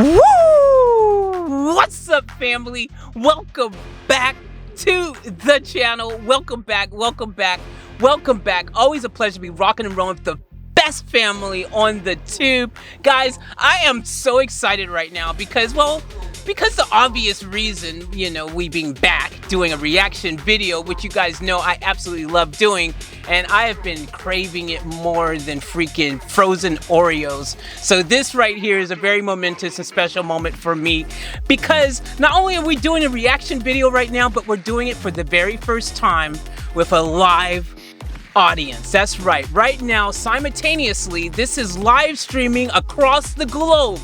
Woo! What's up, family? Welcome back to the channel. Welcome back. Always a pleasure to be rocking and rolling with the best family on the tube. Guys, I am so excited right now because the obvious reason, we being back doing a reaction video, which you guys know I absolutely love doing, and I have been craving it more than freaking frozen Oreos. So this right here is a very momentous and special moment for me because not only are we doing a reaction video right now, but we're doing it for the very first time with a live audience. That's right now, simultaneously, this is live streaming across the globe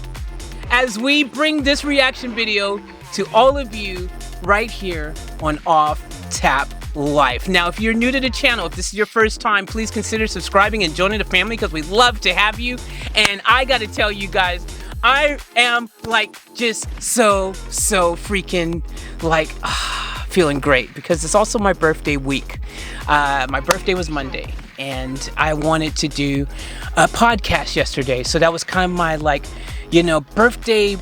as we bring this reaction video to all of you right here on Off Tap Life. Now, if you're new to the channel, if this is your first time, please consider subscribing and joining the family because we love to have you. And I gotta tell you guys, I am just so freaking feeling great because it's also my birthday week. My birthday was Monday and I wanted to do a podcast yesterday. So that was kind of my birthday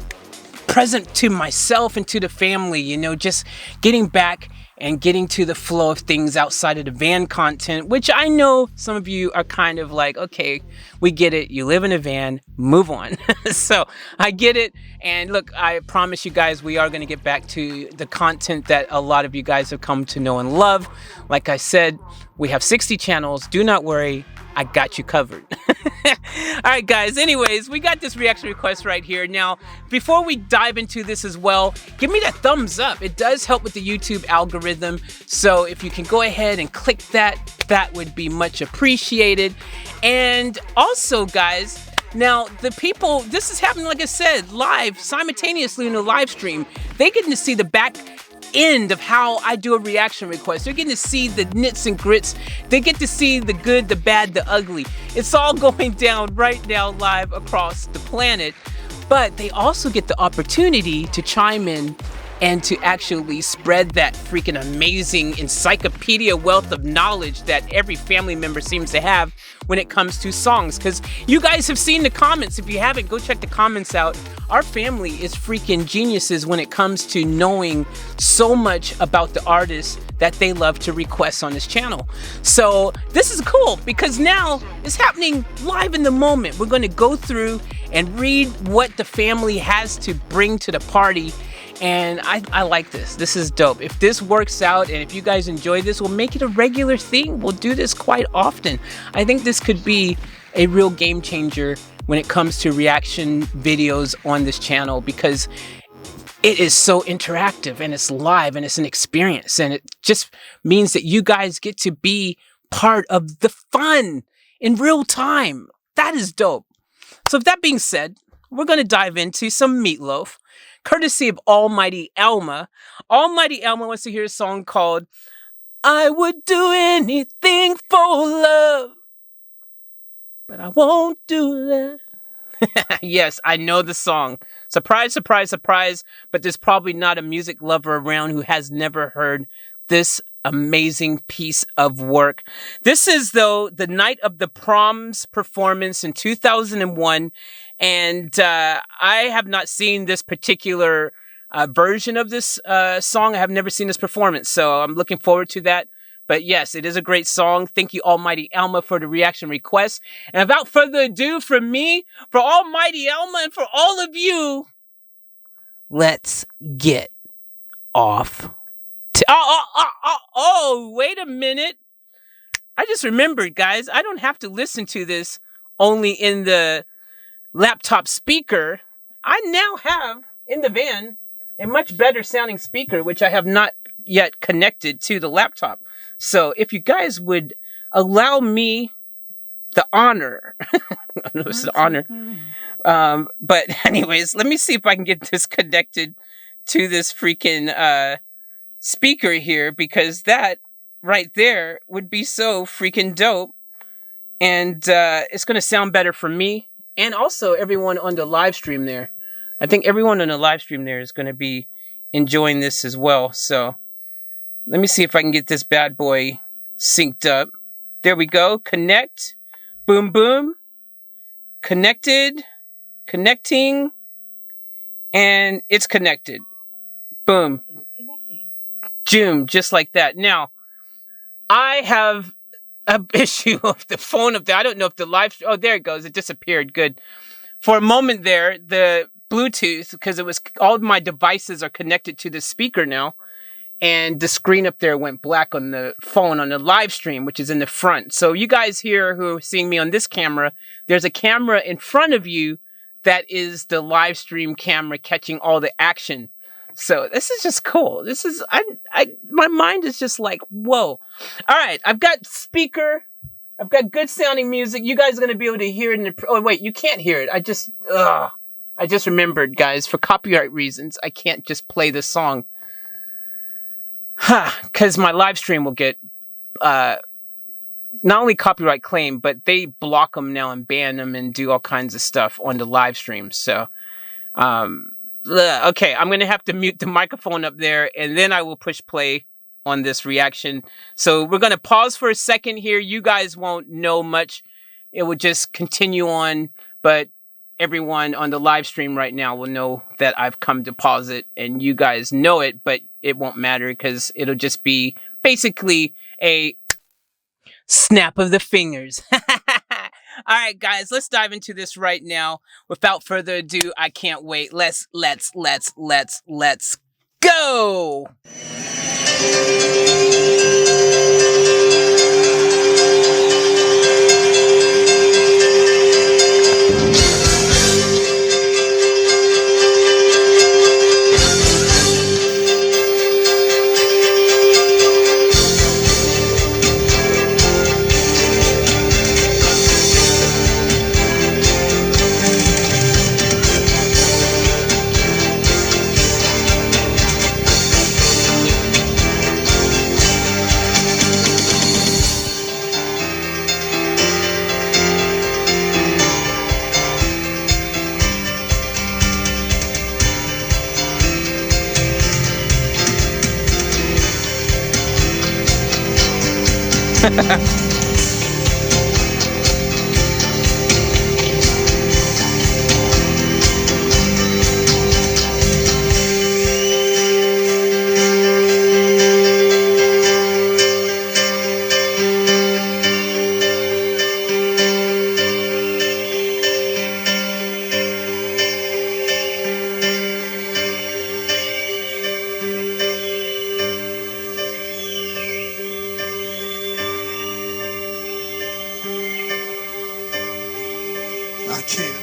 present to myself and to the family, just getting back and getting to the flow of things outside of the van content, which I know some of you are kind of like, okay, we get it. You live in a van, move on. So I get it. And look, I promise you guys, we are going to get back to the content that a lot of you guys have come to know and love. Like I said, we have 60 channels. Do not worry. I got you covered. All right, guys. Anyways, we got this reaction request right here. Now, before we dive into this as well, give me that thumbs up. It does help with the YouTube algorithm. So if you can go ahead and click that, that would be much appreciated. And also, guys, now the people, this is happening, like I said, live, simultaneously in the live stream. They get to see the back end of how I do a reaction request. They're getting to see the nits and grits. They get to see the good, the bad, the ugly. It's all going down right now live across the planet. But they also get the opportunity to chime in and to actually spread that freaking amazing encyclopedia wealth of knowledge that every family member seems to have when it comes to songs. Because you guys have seen the comments. If you haven't, go check the comments out. Our family is freaking geniuses when it comes to knowing so much about the artists that they love to request on this channel. So this is cool because now it's happening live in the moment. We're going to go through and read what the family has to bring to the party. And I like this. This is dope. If this works out and if you guys enjoy this, we'll make it a regular thing. We'll do this quite often. I think this could be a real game changer when it comes to reaction videos on this channel because it is so interactive and it's live and it's an experience. And it just means that you guys get to be part of the fun in real time. That is dope. So with that being said, we're going to dive into some MEATLOAF, courtesy of Almighty Alma. Almighty Alma wants to hear a song called I Would Do Anything for Love, but I won't do that. Yes, I know the song. Surprise, surprise, surprise, but there's probably not a music lover around who has never heard this amazing piece of work. This is, though, the night of the Proms performance in 2001, and I have not seen this particular version of this song. I have never seen this performance, so I'm looking forward to that. But yes, it is a great song. Thank you, Almighty Alma, for the reaction request. And without further ado, from me, for Almighty Alma, and for all of you, let's get off. Wait a minute. I just remembered, guys, I don't have to listen to this only in the laptop speaker. I now have, in the van, a much better sounding speaker, which I have not yet connected to the laptop. So if you guys would allow me the honor, I don't know if it's an honor, but anyways, let me see if I can get this connected to this freaking speaker here, because that right there would be so freaking dope. And it's going to sound better for me and also everyone on the live stream there. I think everyone on the live stream there is going to be enjoying this as well. So let me see if I can get this bad boy synced up. There we go. Connect. Boom, boom. Connected. Connecting. And it's connected. Boom. Zoom, just like that. Now, I have an issue of the phone up there. I don't know if the live... Oh, there it goes. It disappeared. Good. For a moment there, the Bluetooth, because it was... All of my devices are connected to the speaker now. And the screen up there went black on the phone on the live stream, which is in the front. So you guys here who are seeing me on this camera, there's a camera in front of you that is the live stream camera catching all the action. So this is just cool. This is, my mind is just like, whoa. All right, I've got speaker. I've got good sounding music. You guys are going to be able to hear it in the, oh wait, you can't hear it. I just remembered, guys, for copyright reasons, I can't just play the song. Because my live stream will get, not only copyright claim, but they block them now and ban them and do all kinds of stuff on the live stream. So, okay, I'm going to have to mute the microphone up there and then I will push play on this reaction. So we're going to pause for a second here. You guys won't know much. It will just continue on, but everyone on the live stream right now will know that I've come to pause it and you guys know it, but it won't matter because it'll just be basically a snap of the fingers. All right, guys, let's dive into this right now. Without further ado, I can't wait. Let's go. I can't.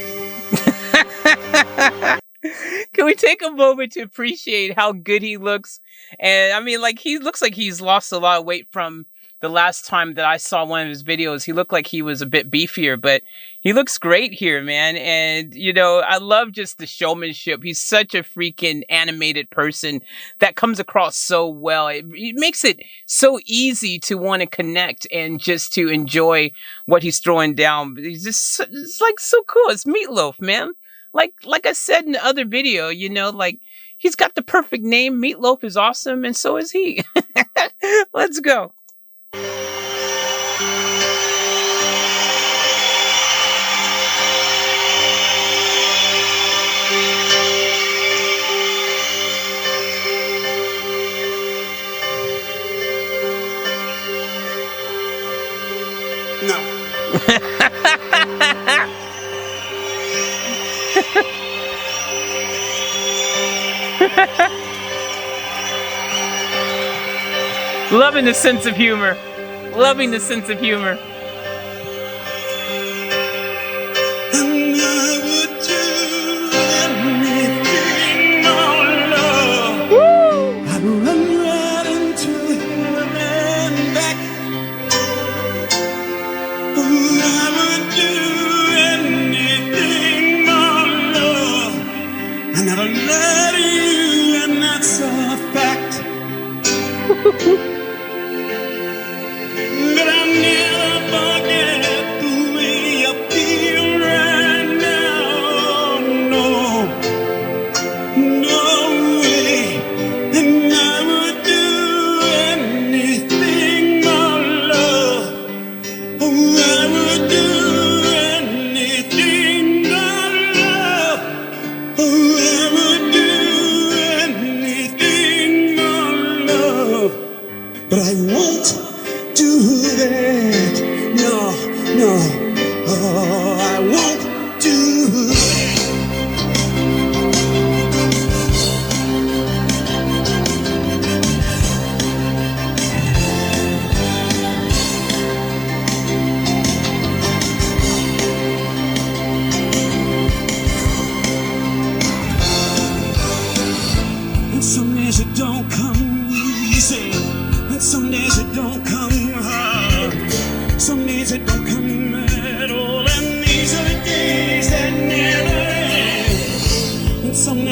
Can we take a moment to appreciate how good he looks? And I mean, like, he looks like he's lost a lot of weight from the last time that I saw one of his videos. He looked like he was a bit beefier, but he looks great here, man. And, you know, I love just the showmanship. He's such a freaking animated person that comes across so well. It makes it so easy to want to connect and just to enjoy what he's throwing down. He's just, it's like so cool. It's Meatloaf, man. Like I said in the other video, you know, like, he's got the perfect name. Meatloaf is awesome, and so is he. Let's go. No. Loving the sense of humor. Loving the sense of humor. And I would do anything, my love. Woo! I'd run right into him and back. Oh, I would do anything, my love. I never let you, and that's a fact. But I never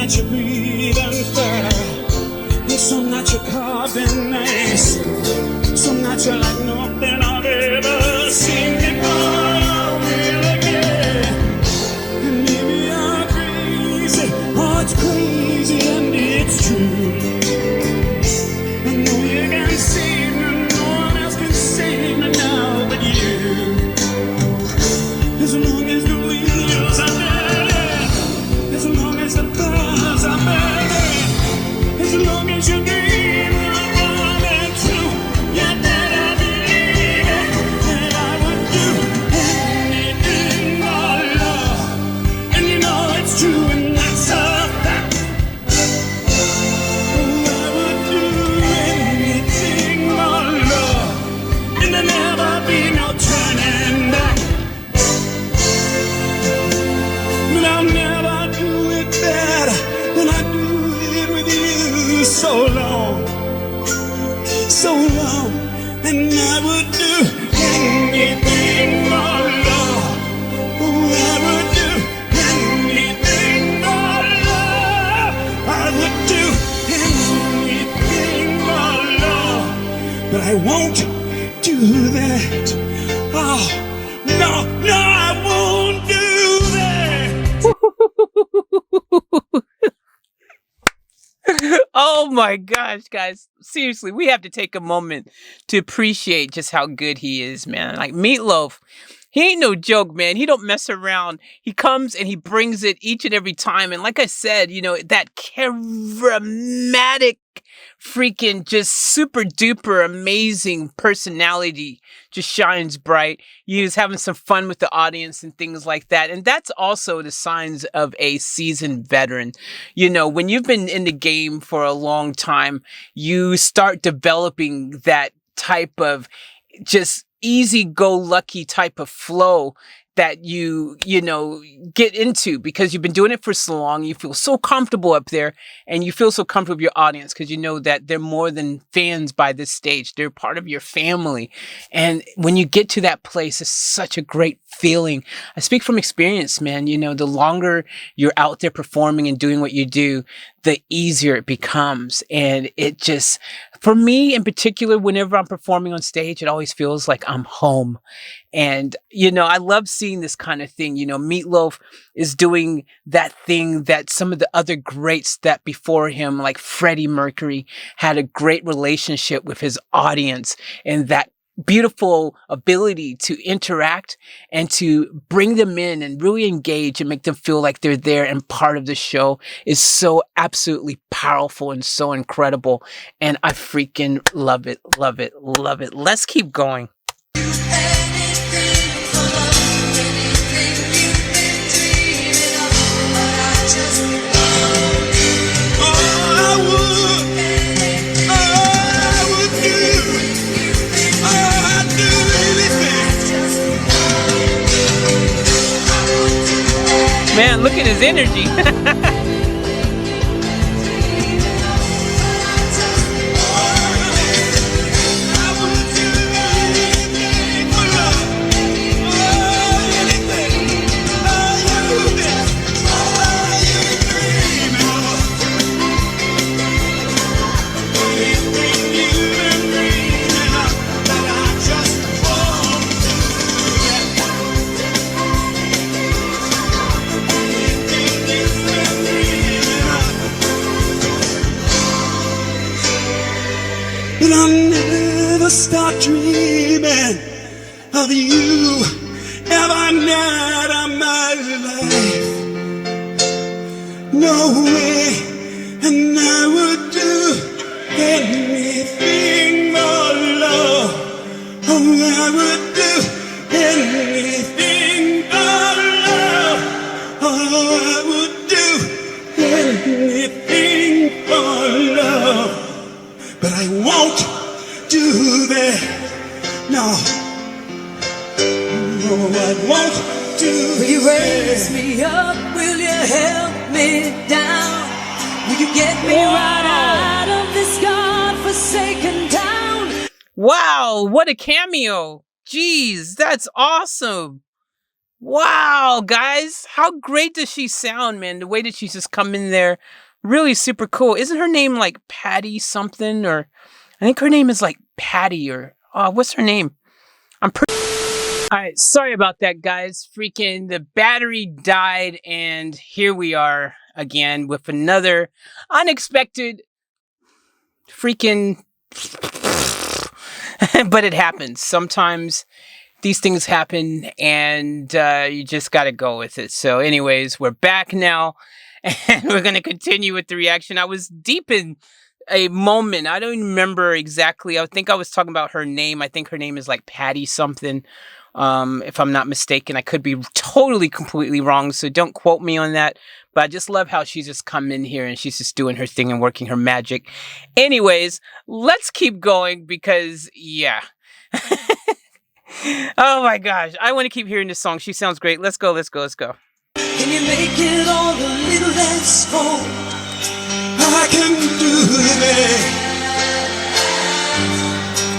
that you're breathing fire. Some that you're carving nice. Some that you're like nothing I've ever seen before. Really good. And maybe you're crazy. Oh, it's crazy and it's true. I know you can save me. No one else can save me now but you. As long as the wheels are turning, as long as the bars are burning, as long as your dreams are coming true, yeah, that I believe it, that I would do anything for love, and you know it's true, and that's a fact. Oh, I would do anything for love, and there'll never be no turning back. But I'll never do it better than I do it with you. So long, and I would do anything for love. Oh, I would do anything for love. I would do anything for love. But I won't do that. Oh, no, I won't do that. Oh my gosh, guys. Seriously, we have to take a moment to appreciate just how good he is, man. Like Meatloaf, he ain't no joke, man. He don't mess around. He comes and he brings it each and every time. And like I said, you know, that charismatic, freaking just super duper amazing personality just shines bright. He was having some fun with the audience and things like that. And that's also the signs of a seasoned veteran. You know, when you've been in the game for a long time, you start developing that type of just easy-go-lucky type of flow that you know, get into because you've been doing it for so long. You feel so comfortable up there and you feel so comfortable with your audience because you know that they're more than fans by this stage. They're part of your family. And when you get to that place, it's such a great feeling. I speak from experience, man. You know, the longer you're out there performing and doing what you do, the easier it becomes. And it just, for me in particular, whenever I'm performing on stage, it always feels like I'm home. And, you know, I love seeing this kind of thing. You know, Meatloaf is doing that thing that some of the other greats that before him, like Freddie Mercury, had a great relationship with his audience and that beautiful ability to interact and to bring them in and really engage and make them feel like they're there and part of the show is so absolutely powerful and so incredible. And I freaking love it, love it, love it. Let's keep going. Man, look at his energy. But I'll never stop dreaming of you every night of my life. No way, and I would do anything for love. Oh, I would do anything for love. Oh, I would do anything for love. But I won't do that. No, I won't do that. Will you raise me up? Will you help me down? Will you get me right out of this godforsaken town? Wow, what a cameo. Jeez, that's awesome. Wow, guys, how great does she sound, man? The way that she's just come in there, really super cool. Isn't her name like Patty something? Or I think her name is like Patty or what's her name? I'm pretty. All right, sorry about that, guys. Freaking the battery died, and here we are again with another unexpected freaking. But it happens sometimes. These things happen, and you just got to go with it. So, anyways, we're back now, and we're going to continue with the reaction. I was deep in a moment. I don't remember exactly. I think I was talking about her name. I think her name is like Patty something, if I'm not mistaken. I could be totally, completely wrong, so don't quote me on that. But I just love how she's just come in here, and she's just doing her thing and working her magic. Anyways, let's keep going because, yeah. Oh my gosh, I want to keep hearing this song. She sounds great. Let's go, let's go, let's go. Can you make it all a little less cold? I can do it.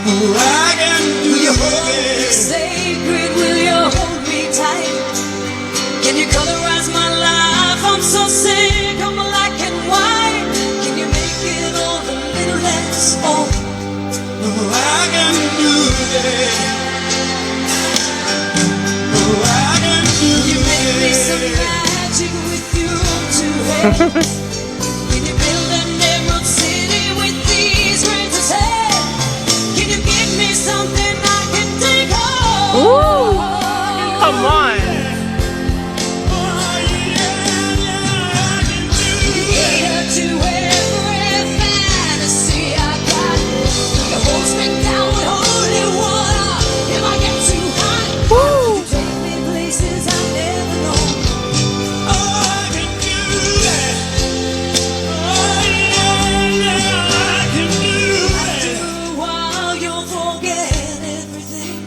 Oh, I can do Will you hold me it. sacred? Will you hold me tight? Can you colorize my life? I'm so sick of black and white. Can you make it all a little less cold? Oh, I can do it. Oh, I can do You make me some it. magic with your two hands. Can you build an emerald city with these grains of sand? Can you give me something I can take home? Ooh, come on. Oh, yeah, I can do it. Cater to every fantasy I got. You hold me down with holy water if I get too hot. Woo. You take me places I've never known. Oh, I can do that. Oh, yeah, I can do After it. a while you'll forget everything.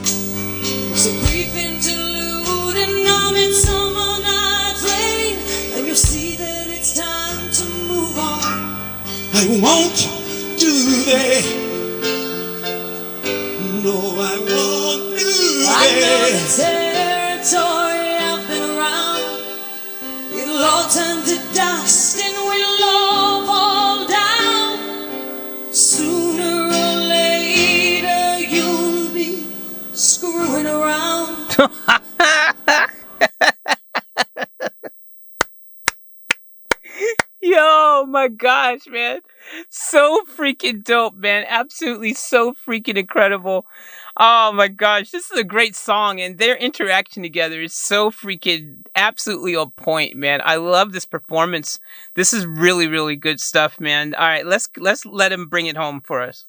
It's a brief interlude and I'm in summer night's rain. And you'll see that it's time to move on. I won't do that. No, I won't do I know the that. territory I've been around. It'll all turn to dust and we'll all fall down. Sooner or later you'll be screwing around. Yo, my gosh, man. So freaking dope, man. Absolutely so freaking incredible. Oh my gosh, this is a great song, and their interaction together is so freaking absolutely on point, man. I love this performance. This is really, really good stuff, man. All right, let's let him bring it home for us.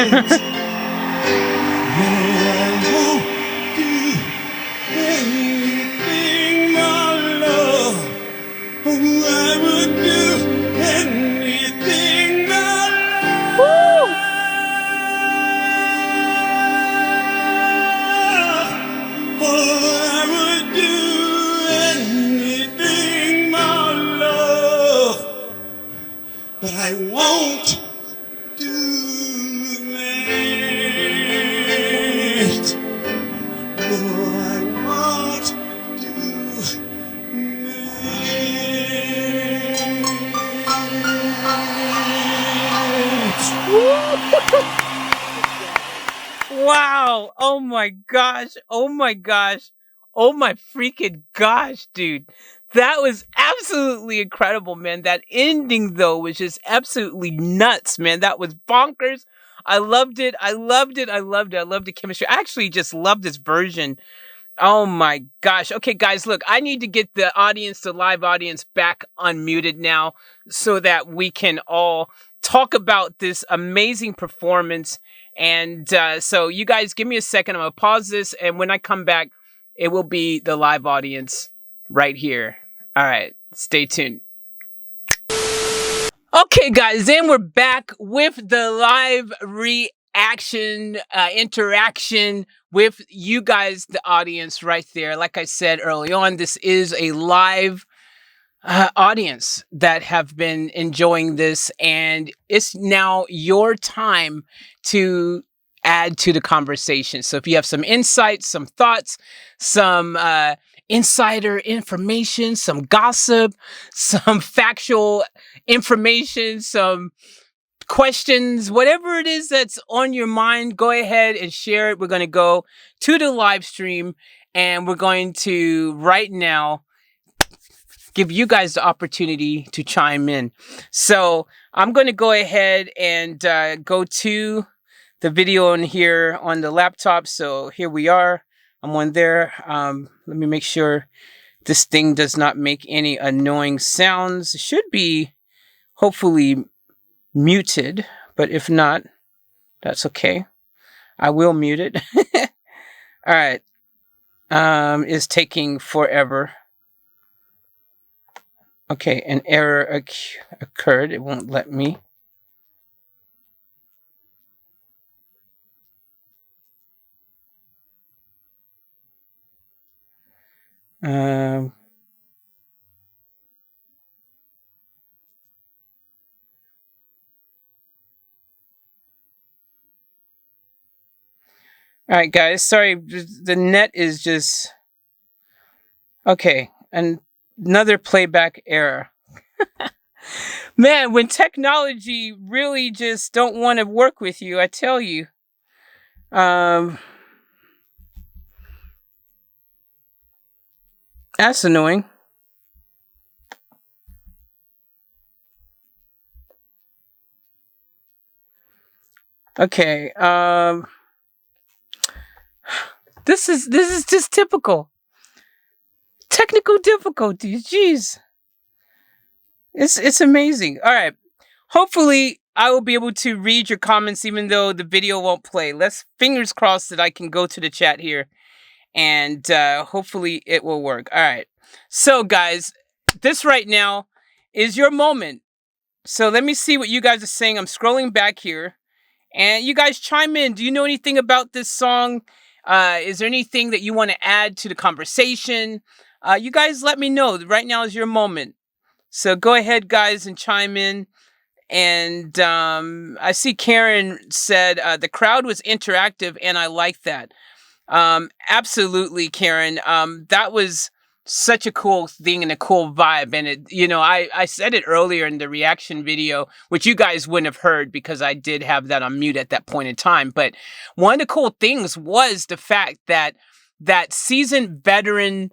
I won't do it. Anything, my love. Oh, I would do anything, my love. Oh, I would do anything, my love. But I won't do that. No, I won't do Wow. Oh my gosh. Oh my gosh. Oh my freaking gosh, dude. That was absolutely incredible, man. That ending, though, was just absolutely nuts, man. That was bonkers. I loved it. I loved it. I loved it. I loved the chemistry. I actually just love this version Oh my gosh. Okay, guys, look, I need to get the audience, the live audience, back unmuted now so that we can all talk about this amazing performance. And so you guys give me a second. I'm going to pause this. And when I come back, it will be the live audience right here. All right, stay tuned. Okay, guys, and we're back with the live reaction, interaction with you guys, the audience right there. Like I said early on, this is a live audience that have been enjoying this, and it's now your time to add to the conversation. So if you have some insights, some thoughts, some insider information, some gossip, some factual information, some questions, whatever it is that's on your mind, go ahead and share it. We're going to go to the live stream, and we're going to right now give you guys the opportunity to chime in. So I'm going to go ahead and go to the video on here on the laptop. So here we are. I'm on there. Let me make sure this thing does not make any annoying sounds. It should be hopefully muted, but if not, that's okay. I will mute it. All right. It's taking forever. Okay, an error occurred. It won't let me. All right, guys. Sorry, the net is just... Okay, and another playback error. Man, when technology really just don't want to work with you, I tell you. That's annoying. Okay, this is just typical. Technical difficulties, jeez. It's amazing. All right. Hopefully, I will be able to read your comments even though the video won't play. Let's fingers crossed that I can go to the chat here, and hopefully it will work. All right. So, guys, this right now is your moment. So let me see what you guys are saying. I'm scrolling back here, and you guys chime in. Do you know anything about this song? Is there anything that you want to add to the conversation? You guys let me know. Right now is your moment. So go ahead, guys, and chime in. And I see Karen said the crowd was interactive, and I like that. Absolutely, Karen. That was such a cool thing and a cool vibe. And it, you know, I said it earlier in the reaction video, which you guys wouldn't have heard because I did have that on mute at that point in time. But one of the cool things was the fact that that seasoned veteran,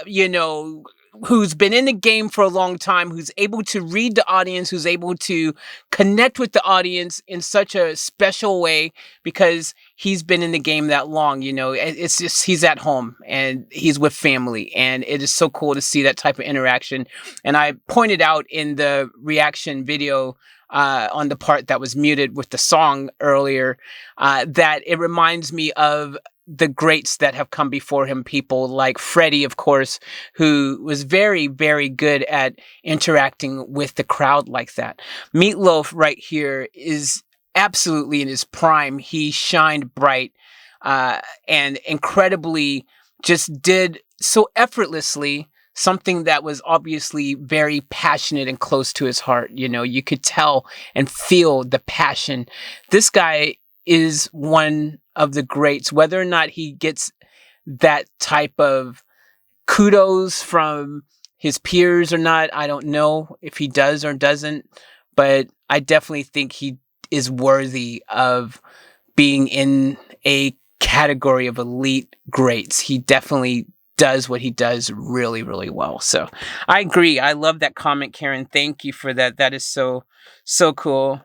you know, who's been in the game for a long time, who's able to read the audience, who's able to connect with the audience in such a special way because he's been in the game that long. You know, it's just, he's at home and he's with family, and it is so cool to see that type of interaction. And I pointed out in the reaction video on the part that was muted with the song earlier, that it reminds me of the greats that have come before him, people like Freddie, of course, who was very, very good at interacting with the crowd like that. MEATLOAF right here is absolutely in his prime. He shined bright and incredibly just did so effortlessly something that was obviously very passionate and close to his heart. You know, you could tell and feel the passion. This guy is one of the greats. Whether or not he gets that type of kudos from his peers or not, I don't know if he does or doesn't, but I definitely think he is worthy of being in a category of elite greats. He definitely does what he does really, really well. So I agree. I love that comment, Karen. Thank you for that. That is so, so cool.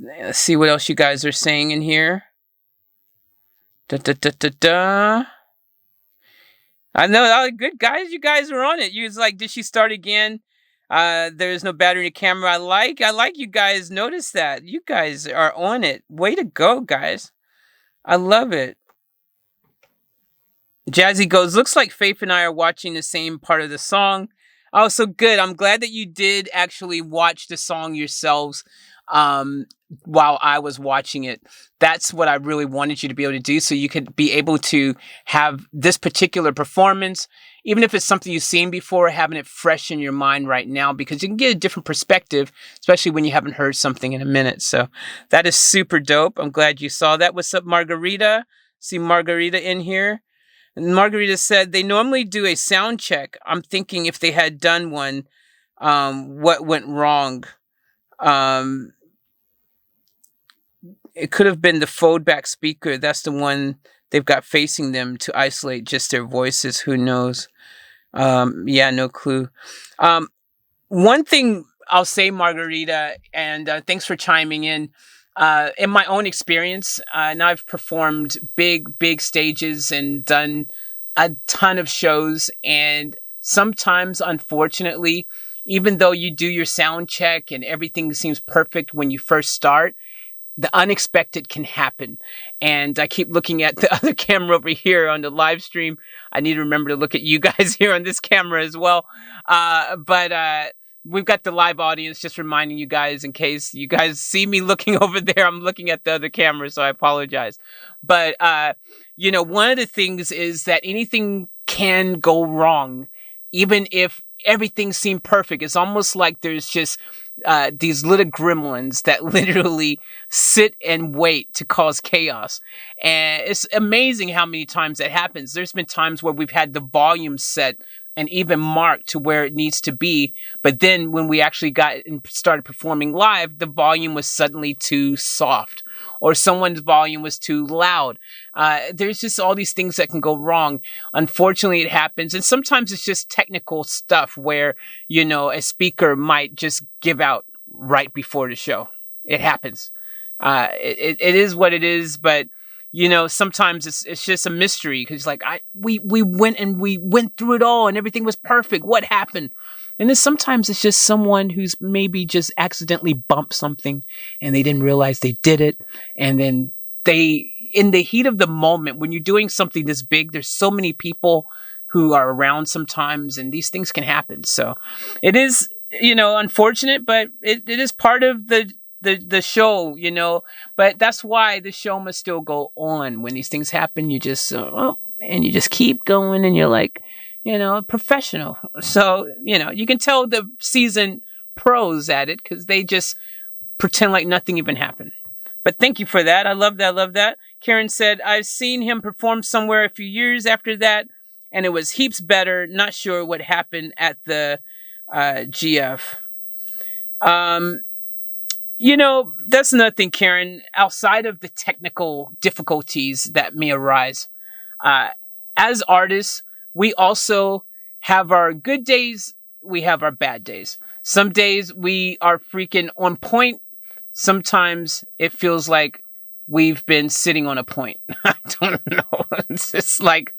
Let's see what else you guys are saying in here. Da da da da da. I know, good guys. You guys are on it. You was like, did she start again? There's no battery in the camera. I like you guys. Notice that you guys are on it. Way to go, guys. I love it. Jazzy goes, looks like Faith and I are watching the same part of the song. Oh, so good. I'm glad that you did actually watch the song yourselves while I was watching it. That's what I really wanted you to be able to do, so you could be able to have this particular performance, even if it's something you've seen before, having it fresh in your mind right now, because you can get a different perspective, especially when you haven't heard something in a minute. So that is super dope. I'm glad you saw that. What's up, Margarita? See Margarita in here. And Margarita said they normally do a sound check. I'm thinking if they had done one, what went wrong? It could have been the fold back speaker. That's the one they've got facing them to isolate just their voices. Who knows? Yeah, no clue. One thing I'll say, Margarita, and thanks for chiming in my own experience, and I've performed big stages and done a ton of shows, and sometimes, unfortunately, even though you do your sound check and everything seems perfect when you first start, the unexpected can happen. And I keep looking at the other camera over here on the live stream. I need to remember to look at you guys here on this camera as well. But we've got the live audience, just reminding you guys in case you guys see me looking over there. I'm looking at the other camera, so I apologize. But, one of the things is that anything can go wrong, even if everything seemed perfect. It's almost like there's just these little gremlins that literally sit and wait to cause chaos. And it's amazing how many times that happens. There's been times where we've had the volume set and even marked to where it needs to be. But then when we actually got and started performing live, the volume was suddenly too soft, or someone's volume was too loud. There's just all these things that can go wrong. Unfortunately, it happens. And sometimes it's just technical stuff where, a speaker might just give out right before the show. It happens. It is what it is, but sometimes it's just a mystery, because we went through it all and everything was perfect. What happened? And then sometimes it's just someone who's maybe just accidentally bumped something and they didn't realize they did it. And then in the heat of the moment, when you're doing something this big, there's so many people who are around sometimes, and these things can happen. So it is, unfortunate, but it is part of the show, but that's why the show must still go on. When these things happen, you just, and you just keep going, and you're like, professional. So, you can tell the seasoned pros at it, because they just pretend like nothing even happened. But thank you for that. I love that. Karen said, I've seen him perform somewhere a few years after that, and it was heaps better. Not sure what happened at the GF. That's another thing, Karen, outside of the technical difficulties that may arise. As artists, we also have our good days. We have our bad days. Some days we are freaking on point. Sometimes it feels like we've been sitting on a point. I don't know. It's just like,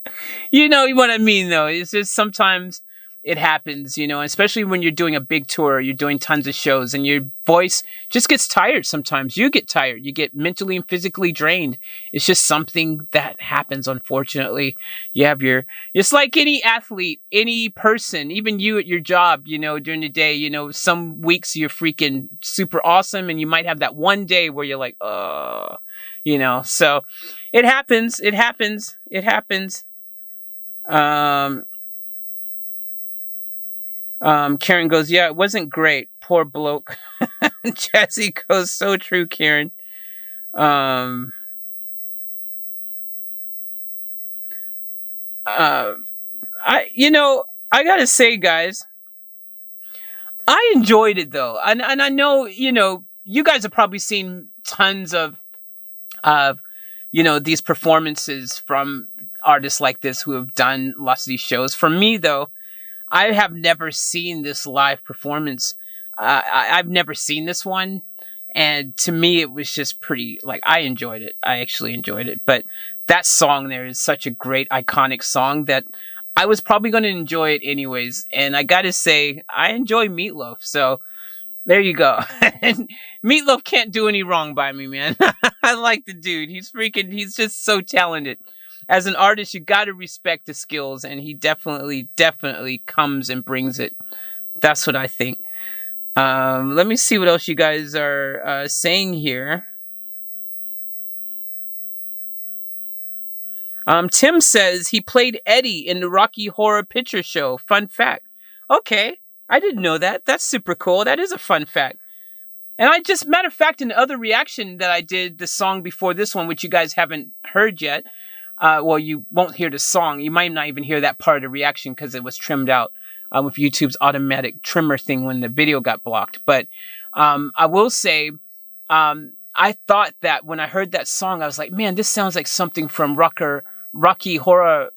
you know what I mean, though. It's just sometimes it happens, especially when you're doing a big tour, you're doing tons of shows, and your voice just gets tired sometimes. You get tired. You get mentally and physically drained. It's just something that happens, unfortunately. It's like any athlete, any person, even you at your job, during the day, some weeks you're freaking super awesome, and you might have that one day where you're like, so it happens. Karen goes, yeah, it wasn't great. Poor bloke. Jesse goes, so true, Karen. I gotta say, guys, I enjoyed it, though. And I know, you guys have probably seen tons of these performances from artists like this who have done lots of these shows. For me, though, I have never seen this live performance. I've never seen this one. And to me, it was just pretty, like, I enjoyed it. I actually enjoyed it. But that song there is such a great, iconic song that I was probably going to enjoy it anyways. And I got to say, I enjoy Meatloaf. So there you go. And Meatloaf can't do any wrong by me, man. I like the dude. He's just so talented. As an artist, you got to respect the skills. And he definitely comes and brings it. That's what I think. Let me see what else you guys are saying here. Tim says he played Eddie in the Rocky Horror Picture Show. Fun fact. Okay, I didn't know that. That's super cool. That is a fun fact. And I just, matter of fact, in the other reaction that I did, the song before this one, which you guys haven't heard yet, well, you won't hear the song. You might not even hear that part of the reaction because it was trimmed out with YouTube's automatic trimmer thing when the video got blocked. But I will say, I thought that when I heard that song, I was like, man, this sounds like something from Rocky Horror,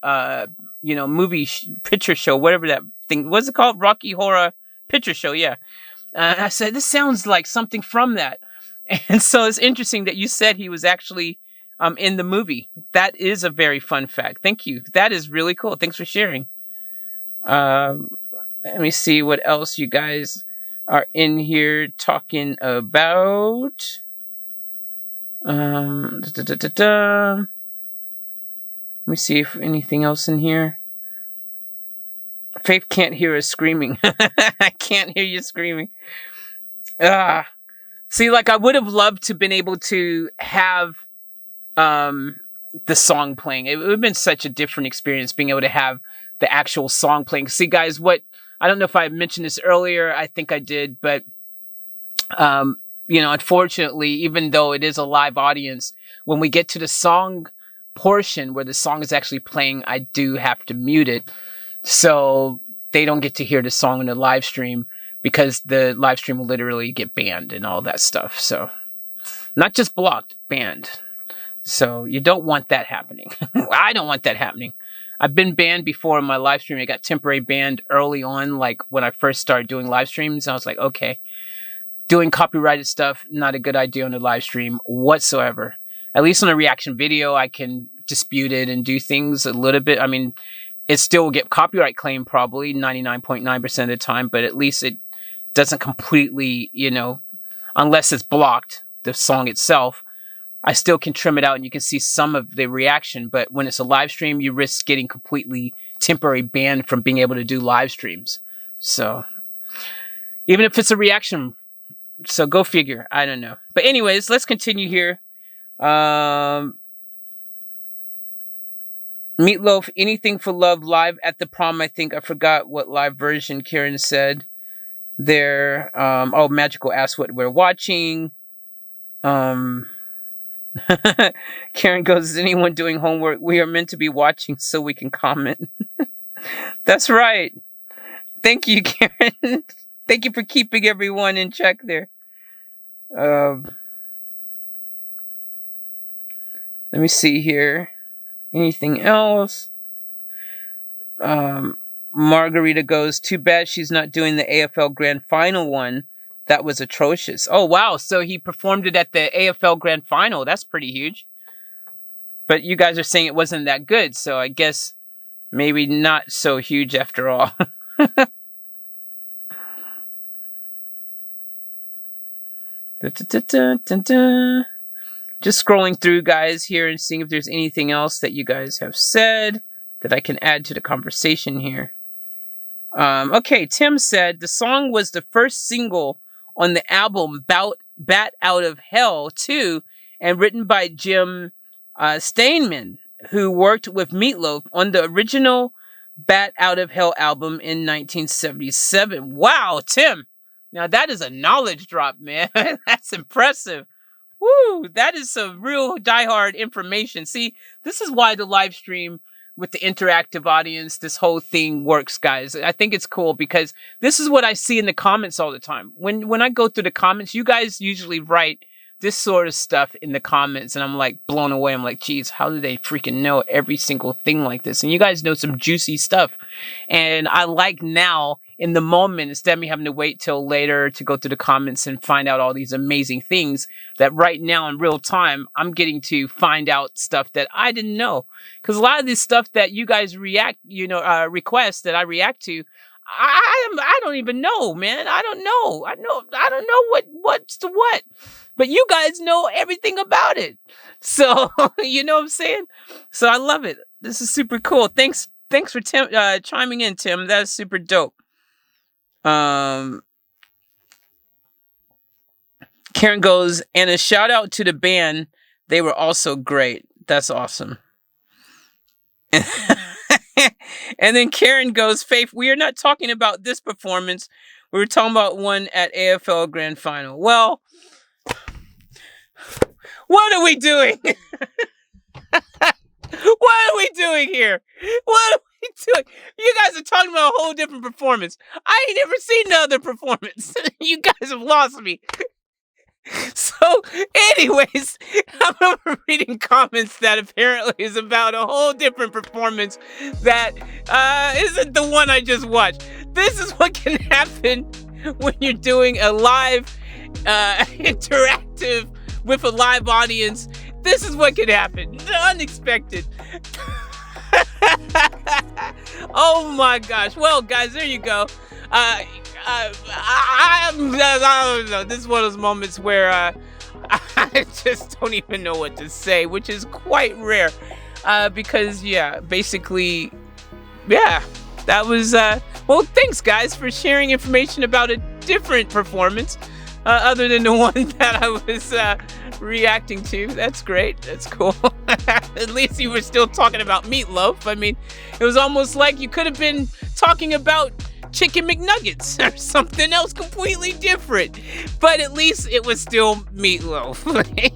movie picture show, whatever that thing, what's it called? Rocky Horror Picture Show, yeah. I said, this sounds like something from that. And so it's interesting that you said he was actually in the movie. That is a very fun fact. Thank you. That is really cool. Thanks for sharing. Let me see what else you guys are in here talking about. Let me see if anything else in here. Faith can't hear us screaming. I can't hear you screaming. See, like, I would have loved to been able to have the song playing. It would have been such a different experience being able to have the actual song playing. See, guys, I don't know if I mentioned this earlier. I think I did, but unfortunately, even though it is a live audience, when we get to the song portion where the song is actually playing, I do have to mute it. So they don't get to hear the song in the live stream because the live stream will literally get banned and all that stuff. So not just blocked, banned. So you don't want that happening. I don't want that happening. I've been banned before in my live stream. I got temporary banned early on, like when I first started doing live streams. I was like, okay, doing copyrighted stuff, not a good idea on the live stream whatsoever. At least on a reaction video, I can dispute it and do things a little bit. I mean, it still will get copyright claim probably 99.9% of the time, but at least it doesn't completely, unless it's blocked, the song itself, I still can trim it out and you can see some of the reaction. But when it's a live stream, you risk getting completely temporary banned from being able to do live streams. So even if it's a reaction, so go figure. I don't know. But anyways, let's continue here. Meatloaf, Anything for Love live at the prom. I think I forgot what live version Karen said there. Magical asked what we're watching. Karen goes, is anyone doing homework? We are meant to be watching so we can comment. That's right. Thank you, Karen. Thank you for keeping everyone in check there. Let me see here. Anything else? Margarita goes, too bad she's not doing the AFL Grand Final one. That was atrocious. Oh, wow. So he performed it at the AFL Grand Final. That's pretty huge. But you guys are saying it wasn't that good. So I guess maybe not so huge after all. Just scrolling through, guys, here and seeing if there's anything else that you guys have said that I can add to the conversation here. Okay, Tim said the song was the first single on the album Bat Out of Hell 2 and written by Jim Steinman, who worked with Meatloaf on the original Bat Out of Hell album in 1977. Wow, Tim. Now that is a knowledge drop, man. That's impressive. Woo, that is some real diehard information. See, this is why the live stream with the interactive audience, this whole thing works, guys. I think it's cool because this is what I see in the comments all the time. When I go through the comments, you guys usually write this sort of stuff in the comments and I'm like blown away. I'm like, geez, how do they freaking know every single thing like this? And you guys know some juicy stuff. And I like now in the moment instead of me having to wait till later to go through the comments and find out all these amazing things that right now in real time, I'm getting to find out stuff that I didn't know. Because a lot of this stuff that you guys request that I react to, I don't even know, man. I don't know. I don't know what's the what. But you guys know everything about it. So, you know what I'm saying? So I love it. This is super cool. Thanks for chiming in, Tim. That's super dope. Karen goes, and a shout out to the band. They were also great. That's awesome. And then Karen goes, Faith, we are not talking about this performance. We were talking about one at AFL Grand Final. Well, what are we doing? What are we doing here? What are we doing? You guys are talking about a whole different performance. I ain't never seen the other performance. You guys have lost me. So, anyways, I'm reading comments that apparently is about a whole different performance that isn't the one I just watched. This is what can happen when you're doing a live interactive with a live audience. This is what could happen. Unexpected. Oh my gosh. Well, guys, there you go. I don't know. This is one of those moments where I just don't even know what to say, which is quite rare. Because, yeah, basically, yeah, that was, well, thanks, guys, for sharing information about a different performance other than the one that I was reacting to. That's great. That's cool. At least you were still talking about Meatloaf. I mean, it was almost like you could have been talking about Chicken McNuggets or something else completely different, but at least it was still Meatloaf.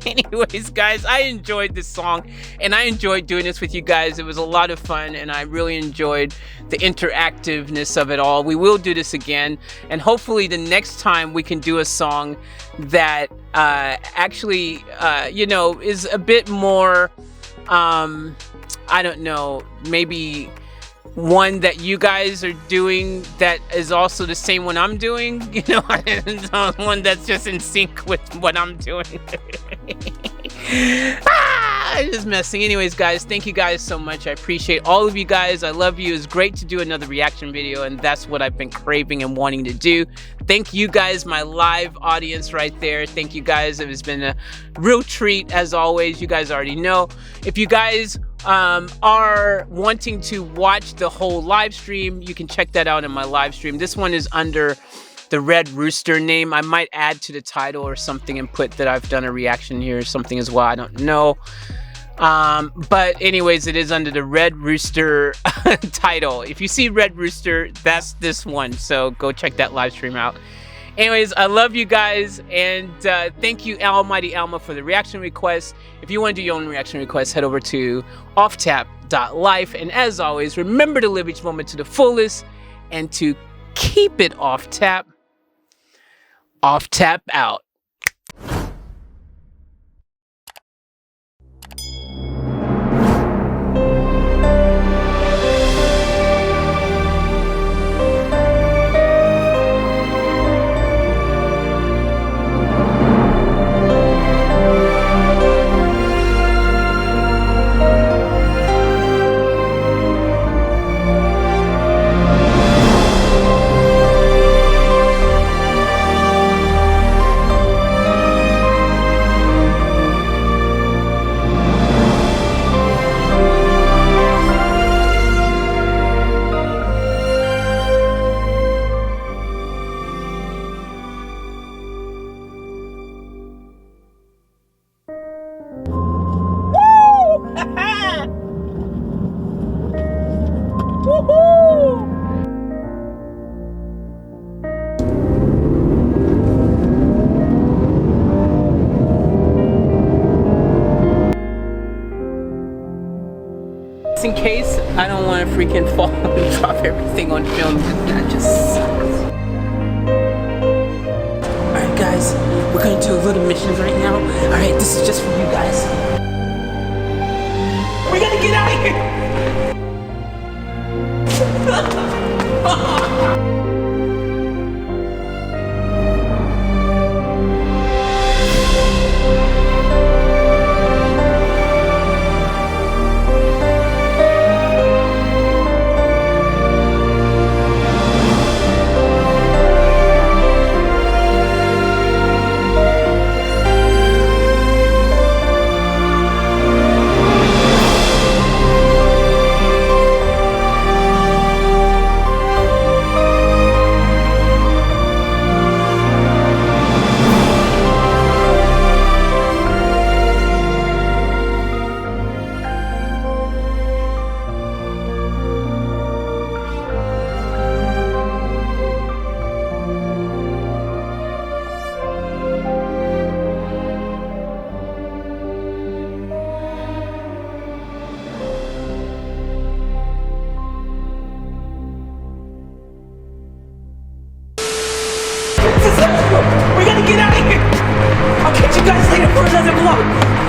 Anyways, guys, I enjoyed this song and I enjoyed doing this with you guys. It was a lot of fun and I really enjoyed the interactiveness of it all. We will do this again, and hopefully the next time we can do a song that actually is a bit more I don't know, maybe one that you guys are doing that is also the same one I'm doing, one that's just in sync with what I'm doing. I'm just messing. Anyways, guys, thank you guys so much. I appreciate all of you guys. I love you. It's great to do another reaction video, and that's what I've been craving and wanting to do. Thank you guys, my live audience right there. Thank you guys. It has been a real treat as always. You guys already know. If you guys are wanting to watch the whole live stream, you can check that out in my live stream. This one is under the Red Rooster name. I might add to the title or something and put that I've done a reaction here or something as well. I don't know. But anyways, it is under the Red Rooster title. If you see Red Rooster, that's this one. So go check that live stream out. Anyways, I love you guys, and thank you, Almighty Alma, for the reaction request. If you want to do your own reaction request, head over to offtap.life. And as always, remember to live each moment to the fullest and to keep it off tap. Off tap out. In case I don't want to freaking fall and drop everything on film, that just sucks. Alright guys, we're gonna do a little mission right now. Alright, this is just for you guys. We gotta get out of here! Come on.